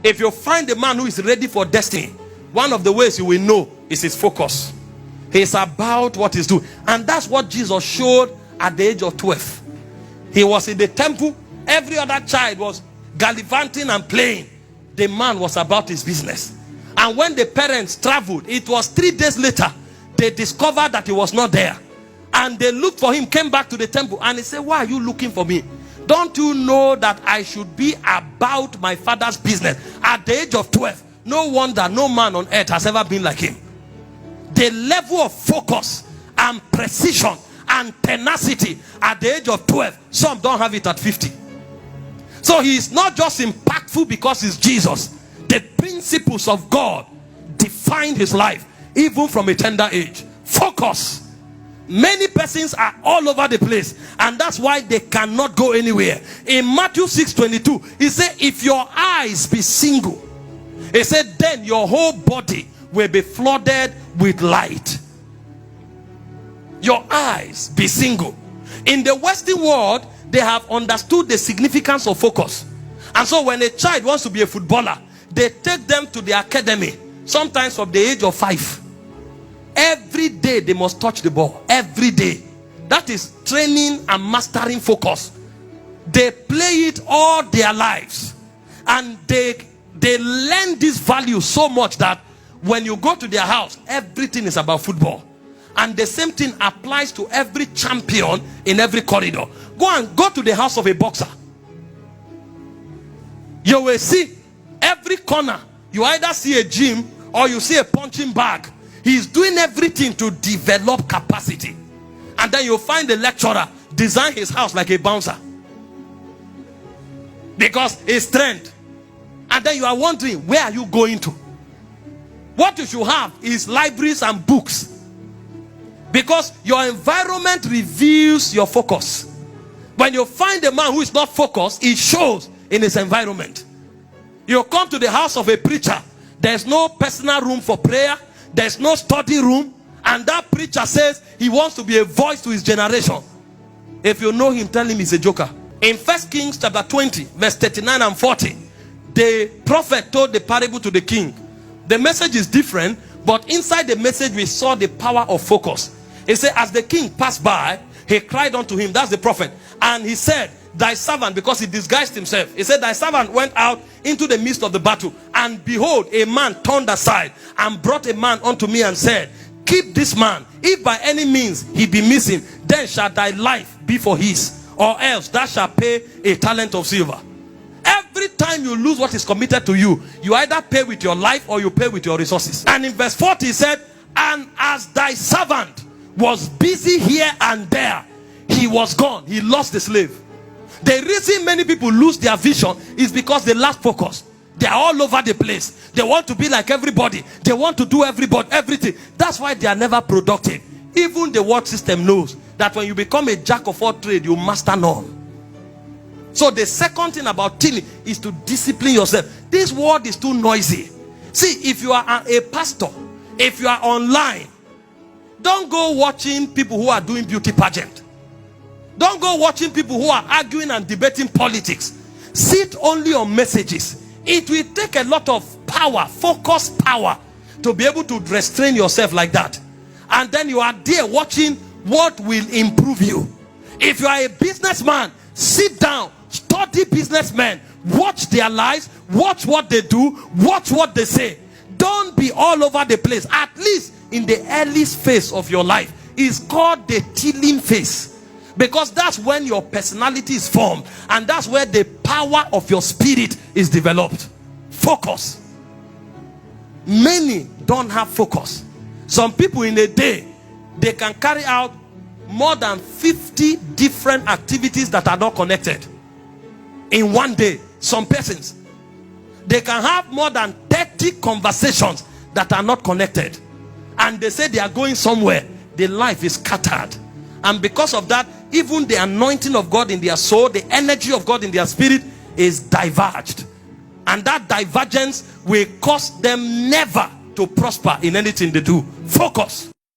If you find a man who is ready for destiny, one of the ways you will know is his focus. He's about what he's doing. And that's what Jesus showed at the age of 12. He was in the temple. Every other child was gallivanting and playing. The man was about his business. And when the parents traveled, it was 3 days later, they discovered that he was not there. And they looked for him, came back to the temple, and he said, why are you looking for me? Don't you know that I should be about my father's business? At the age of 12, no wonder no man on earth has ever been like him. The level of focus and precision and tenacity at the age of 12, some don't have it at 50. So he is not just impactful because he's Jesus. The principles of God defined his life even from a tender age. Focus. Many persons are all over the place, and that's why they cannot go anywhere. In Matthew 6:22, he said, if your eyes be single, he said, then your whole body will be flooded with light. Your eyes be single. In the Western world, they have understood the significance of focus. And so when a child wants to be a footballer, they take them to the academy, sometimes from the age of 5. Every day they must touch the ball. Every day. That is training and mastering focus. They play it all their lives. And they learn this value so much that when you go to their house, everything is about football. And the same thing applies to every champion in every corridor. Go to the house of a boxer. You will see every corner. You either see a gym or you see a punching bag. He's doing everything to develop capacity. And then you'll find the lecturer design his house like a bouncer, because his strength. And then you are wondering, where are you going to? What you should have is libraries and books, because your environment reveals your focus. When you find a man who is not focused, it shows in his environment. You come to the house of a preacher, there's no personal room for prayer, there's no study room, and that preacher says he wants to be a voice to his generation. If you know him, tell him he's a joker. In 1 Kings chapter 20, verse 39 and 40, the prophet told the parable to the king. The message is different, but inside the message we saw the power of focus. He said, as the king passed by, he cried unto him, that's the prophet, and he said, thy servant, because he disguised himself, he said, thy servant went out into the midst of the battle, and behold, a man turned aside and brought a man unto me and said, keep this man, if by any means he be missing, then shall thy life be for his, or else thou shalt pay a talent of silver. Every time you lose what is committed to you, you either pay with your life or you pay with your resources. And in verse 40 he said, and as thy servant was busy here and there, he was gone. He lost the slave. The reason many people lose their vision is because they lack focus. They are all over the place. They want to be like everybody. They want to do everything. That's why they are never productive. Even the world system knows that when you become a jack of all trades, you master none. So the second thing about tilling is to discipline yourself. This world is too noisy. See, if you are a pastor, if you are online, don't go watching people who are doing beauty pageant. Don't go watching people who are arguing and debating politics. Sit only on messages. It will take a lot of power, focus power, to be able to restrain yourself like that. And then you are there watching what will improve you. If you are a businessman, sit down, study businessmen, watch their lives, watch what they do, watch what they say. Don't be all over the place. At least in the earliest phase of your life is called the tilling phase. Because that's when your personality is formed, and that's where the power of your spirit is developed. Focus. Many don't have focus. Some people in a day, they can carry out more than 50 different activities that are not connected. In one day, some persons, they can have more than 30 conversations that are not connected. And they say they are going somewhere. Their life is scattered. And because of that, even the anointing of God in their soul, the energy of God in their spirit is diverged. And that divergence will cause them never to prosper in anything they do. Focus.